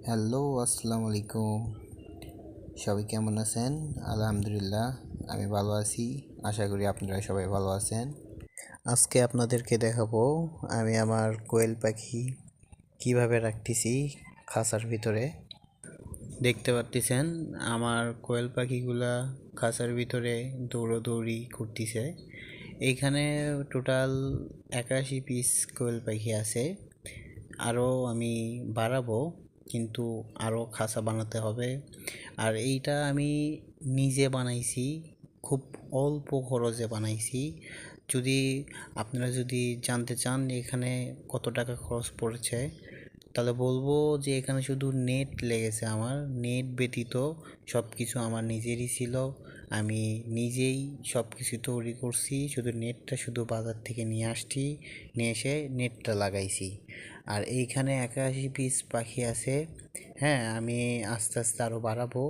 Hello, আসসালামু আলাইকুম। সবাই কেমন আছেন? আলহামদুলিল্লাহ, আমি ভালো আছি। আশা করি আপনারা সবাই ভালো আছেন। আজকে আপনাদেরকে দেখাবো আমি আমার কোয়েল পাখি কিভাবে রাখতেছি খাঁচার ভিতরে। দেখতে পাচ্ছেন আমার কোয়েল পাখিগুলা খাঁচার ভিতরে দৌড়াদৌড়ি করতেছে। এইখানে টোটাল 81 পিস কোয়েল পাখি আছে। আরও আমি বাড়াবো, কিন্তু আরও খাঁচা বানাতে হবে। আর এইটা আমি নিজে বানাইছি, খুব অল্প খরচে বানাইছি। যদি আপনারা যদি জানতে চান এখানে কত টাকা খরচ পড়েছে, তাহলে বলবো যে এখানে শুধু নেট লেগেছে। আমার নেট ব্যতীত সব কিছু আমার নিজেরই ছিল। আমি নিজেই সব কিছু তৈরি করছি, শুধু নেটটা শুধু বাজার থেকে নিয়ে আসছি, নিয়ে এসে নেটটা লাগাইছি। আর এইখানে 81 পিস পাখি আছে। হ্যাঁ, আমি আস্তে আস্তে আরও বাড়াবো।